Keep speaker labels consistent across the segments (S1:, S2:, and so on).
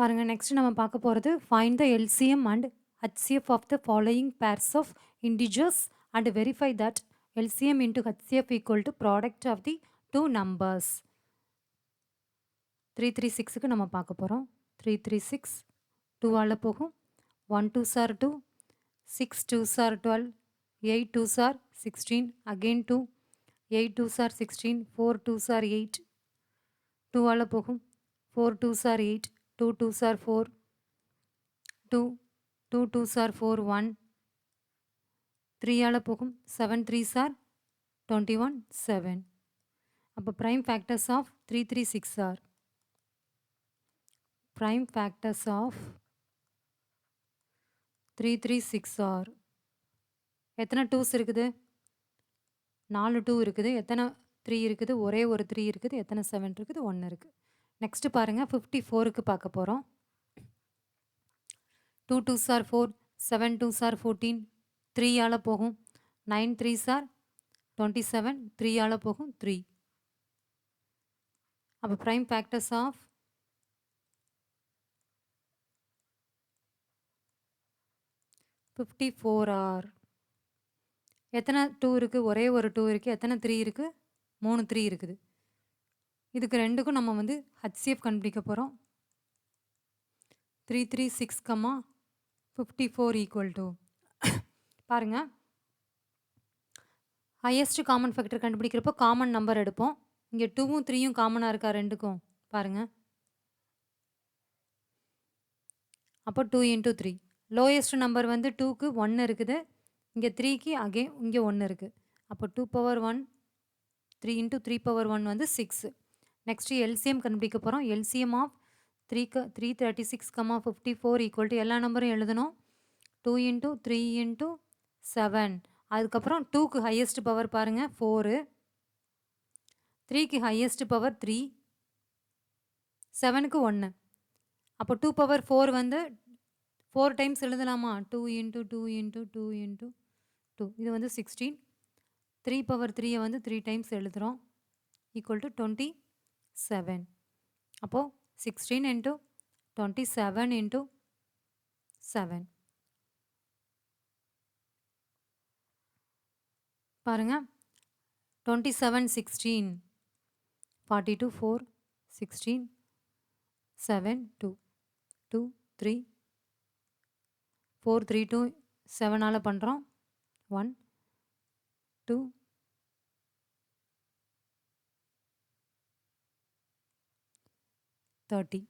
S1: பாருங்க நெக்ஸ்ட் நம்ம பார்க்க போறது find the LCM and HCF of the following pairs of integers and verify that LCM into HCF equal to product of the two numbers. 336க்கு நம்ம பார்க்க போறோம். 336 2 ஆல போகும். 1 2s are 2, 6 2s are 12, 8 2s are 16, again 2, 8 2s are 16, 4 2s are 8, 2 ஆல போகும். 4 2s are 8, 2 2s are 4, 2, 2 2s are 4, 1, 3 ஆல போகும். 7 3s are 21, 7. அப்போ prime factors of 336 are prime factors of 336 are எத்தனை 2s இருக்குது? 4 2 இருக்குது. எத்தனை 3 இருக்குது? ஒரே ஒரு 3 இருக்குது. எத்தனை 7 இருக்குது? 1 இருக்கு. நெக்ஸ்ட் பாருங்க 54க்கு பார்க்க போறோம். 2 2s are 4, 7 2s are 14, 3 ஆல போகும். 9 3s are 27, 3 ஆல போகும் 3. அப்போ prime factors of 54 are எத்தனை 2 இருக்கு? ஒரே ஒரு 2 இருக்கு. எத்தனை 3 இருக்கு? 3 3 இருக்குது. இதுக்கு ரெண்டுக்கும் நம்ம வந்து HCF கண்டுபிடிக்க போறோம். 336, 54 equal to பாருங்க ஹையஸ்ட் காமன் ஃபேக்டர் கண்டுபிடிக்கிறப்போ காமன் நம்பர் எடுப்போம். இங்கே 2ம் 3யும் காமனாக இருக்கா ரெண்டுக்கும்? பாருங்க. அப்போ 2 into 3. லோயஸ்ட் நம்பர் வந்து 2க்கு 1 இருக்குது. இங்கே 3க்கு அகெயின் இங்கே 1 இருக்குது. அப்போ 2 power 1, 3 into 3 power 1 வந்து 6. நெக்ஸ்ட் எல்சிஎம் கண்டுபிடிக்க போகிறோம். எல்சிஎம் ஆஃப் 336, 54 ஈக்குவல் டு எல்லா நம்பரும் எழுதணும். 2 into 3 into 7. அதுக்கப்புறம் 2க்கு ஹையஸ்ட் பவர் பாருங்கள் 4, 3க்கு ஹையஸ்ட் பவர் 3, 7க்கு 1. அப்போ 2 பவர் 4 வந்து 4 டைம்ஸ் எழுதலாமா? 2 into 2 into 2 into 2. இது வந்து 16. 3 பவர் 3 வந்து 3 டைம்ஸ் எழுதுகிறோம். Equal to 27. அப்போது 16 into 27 into 7. பாருங்க 27 16, 42 4, 16, 7 2, 2 3, 4 3 2 7ஆல் பண்ணுறோம். 1 2 30,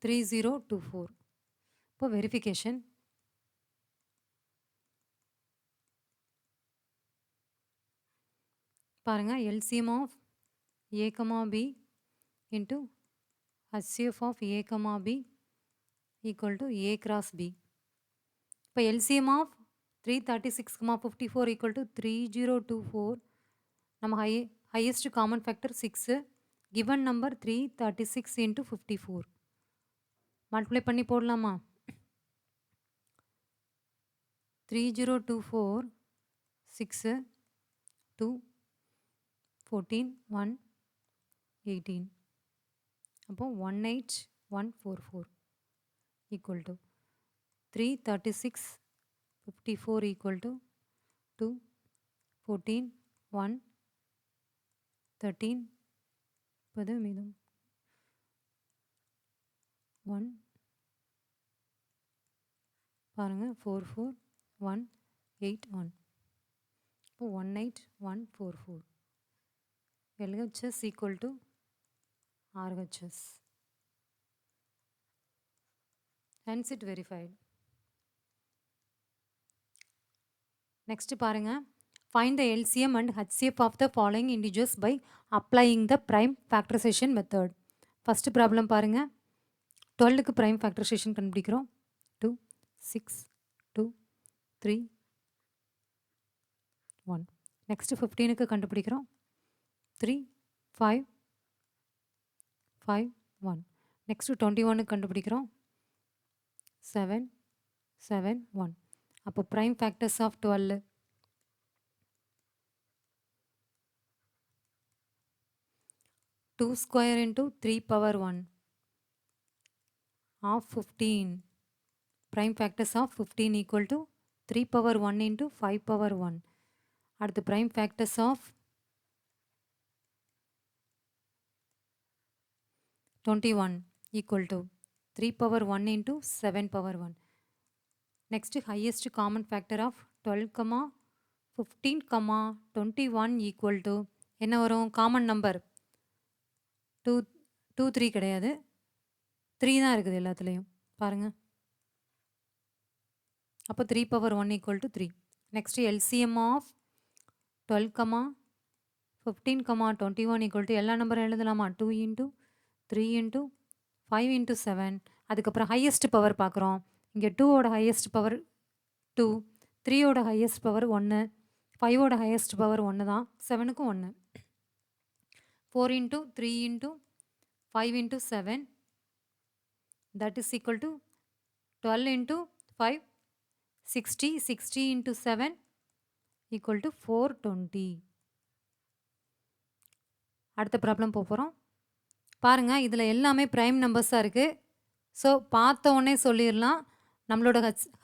S1: 3024. இப்போ வெரிஃபிகேஷன் பாருங்கள். LCM of A, B into HCF of A, B equal to A cross B. இப்போ எல்சிஎம் ஆஃப் 336, 54 equal to 3024. நம்ம highest common factor 6. Given number 336 into 54. Multiply பண்ணி போடலாமா? 3024, 6, 2, 14, 1, 18. அப்போ 18144 equal to 336, 54 equal to 2, 14, 1, 13, பது மீதம் 1 பாருங்கள் 44, 1, 8, 1. இப்போ 18144. LHS equal to RHS. Hence it verified. Next பாருங்க. Find the LCM and HCF of the following integers by applying the prime factorization method. First problem பாருங்க. 12க்கு prime factorization கண்டுபிடிக்கிறோம். 2, 6, 2, 3, 1. Next 15க்கு கண்டுபிடிக்கிறோம். 3, 5, 5, 1. Next 21க்கு கண்டுபிடிக்கிறோம். 7, 7, 1. அப்போ prime factors of 12. 2 square into 3 power 1. of 15. Prime factors of 15 equal to 3 power 1 into 5 power 1. அடுத்து prime factors of 21 equal to 3 power 1 into 7 power 1. Next, highest common factor of 12, 15, 21 equal to என்ன வரும் common number 2 3 கிடையாது 3 தான் இருக்குது எல்லாத்துலேயும் பாருங்கள். அப்போ 3 power 1 equal to 3. Next, LCM of 12, 15, 21 equal to எல்லா நம்பரும் எழுதலாமா 2 into 3 into 5 into 7. அதுக்கப்புறம் ஹையஸ்ட் பவர் பார்க்குறோம். இங்கே 2ஓட ஹையஸ்ட் பவர் 2, 3ஓட ஹையஸ்ட் பவர் 1, 5ஓட ஹையஸ்ட் பவர் 1 தான், 7க்கும் 1. 4 into 3 into 5 into 7, that is equal to 12 into 5, 60, 60 into 7 equal to 420. அடுத்த ப்ராப்ளம் போகிறோம். பாருங்கள், இதில் எல்லாமே ப்ரைம் நம்பர்ஸாக இருக்குது. ஸோ பார்த்த உடனே சொல்லிடலாம், நம்மளோட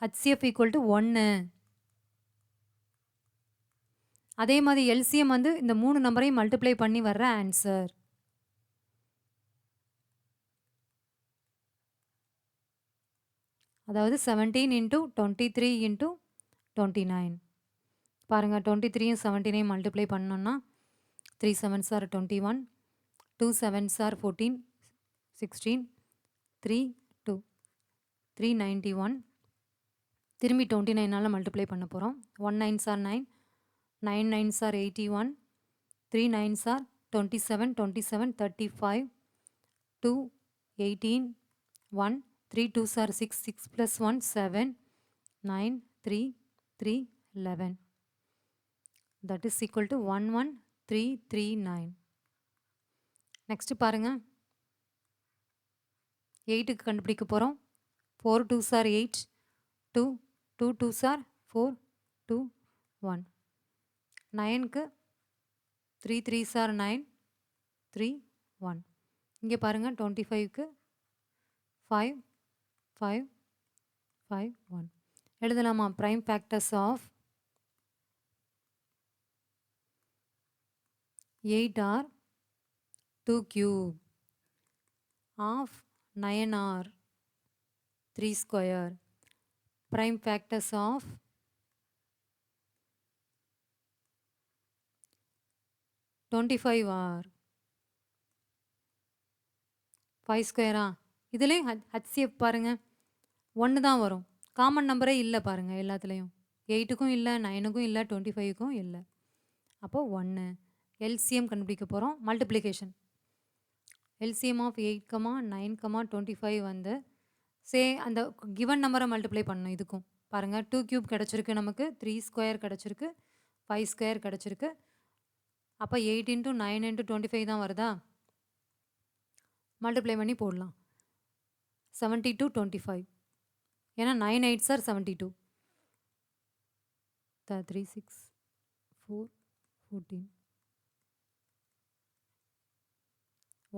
S1: HCF equal to 1. அதே மாதிரி LCM வந்து இந்த 3 நம்பரையும் மல்டிப்ளை பண்ணி வர்ற ஆன்சர். அதாவது 17 into 23 into 29. பாருங்கள், 23யும் 17யும் மல்டிப்ளை பண்ணோன்னா 3 7s are 21, 2 7s are 14, 16, 3 2 391. திரும்பி 29ஆல் மல்டிப்ளை பண்ண போகிறோம். 1 9s are 9, 9 9s are 81, 3 9s are 27, 27 35, 2 18, 1 3 2s are 6, 6 plus 1 7, 9 3 3 11. That is equal to 11339. Next பாருங்க, 8க்கு கண்டுபிடிக்க போகிறோம். 4 2s are 8, 2 2 2s are 4, 2 1. 9க்கு 3 3s are 9, 3 1. இங்கே பாருங்கள், 25க்கு 5 5 5 1. எழுதலாமா? Prime factors of 8 are 2 cube, of 9 are 3 square. Prime factors of 25 are 5 square. இதுலேயும் HCF பாருங்கள், 1 தான் வரும். காமன் நம்பரே இல்லை பாருங்கள் எல்லாத்துலேயும். 8க்கும் இல்லை, 9க்கும் இல்லை, 25க்கும் இல்லை. அப்போது 1. LCM கண்டுபிடிக்க போகிறோம். மல்டிப்ளிகேஷன். LCM ஆஃப் 8, 9, 25 வந்து அந்த கிவன் நம்பரை மல்டிப்ளை பண்ணணும். இதுக்கும் பாருங்கள், 2 கியூப் கிடச்சிருக்கு, நமக்கு 3 ஸ்கொயர் கிடச்சிருக்கு, 5 ஸ்கொயர் கிடச்சிருக்கு. அப்போ 8 into 9 into 25 தான் வருதா? மல்டிப்ளை பண்ணி போடலாம். 72 25, ஏன்னா 9 8s are 72. 3 6 4 14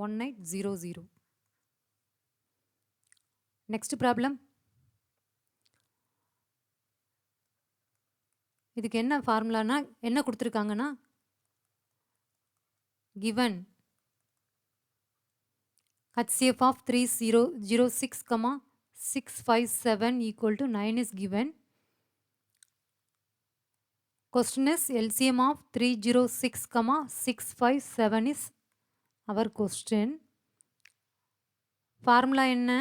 S1: 1800. Next problem. இதுக்கு என்ன ஃபார்முலானா, என்ன கொடுத்துருக்காங்கன்னா, given HCF of 3006, 657 equal to 9 is given. Question is LCM of 306, 657 is our question. Formula என்ன?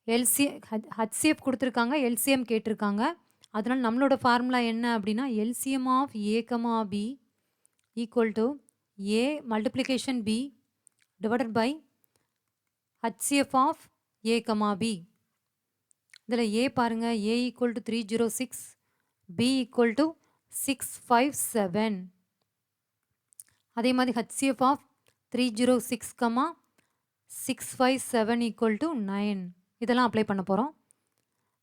S1: HCF கொடுத்துருக்காங்க, LCM கேட்டிருக்காங்க. அதனால் நம்மளோட ஃபார்முலா என்ன அப்படின்னா, LCM of A, B equal to A multiplication B divided by HCF of A, B. இதில் A பாருங்கள், A equal to 306, B equal to 657. அதே மாதிரி HCF of 306, 657 equal to 9. இதெல்லாம் அப்ளை பண்ண போகிறோம்.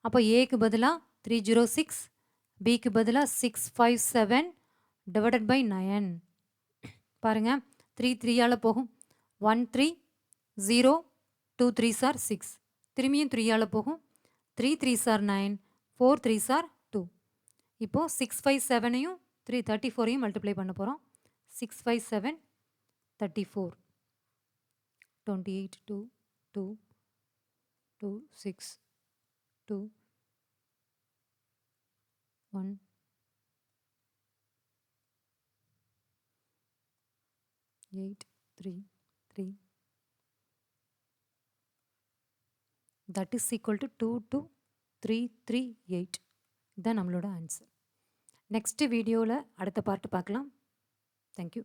S1: அப்போ ஏக்கு பதிலாக 306, பிக்கு பதிலாக 657 டிவைடட் பை 9. பாருங்கள், 3 3ஆல் போகும். 1 3 0, 2 3s are 6. திரும்பியும் 3ஆல் போகும். 3 3s are 9, 4 3s are 2. இப்போ 6 5 7ஐயும் 34ஐயும் மல்டிப்ளை பண்ண போகிறோம். 6 5 7 34, 28 2 2 2 6 2 1 8 3 3. That is equal to 2 2 3 3 8. இதுதான் நம்மளோட ஆன்சர். நெக்ஸ்ட் வீடியோவில் அடுத்த பார்ட் பார்க்கலாம். தேங்க்யூ.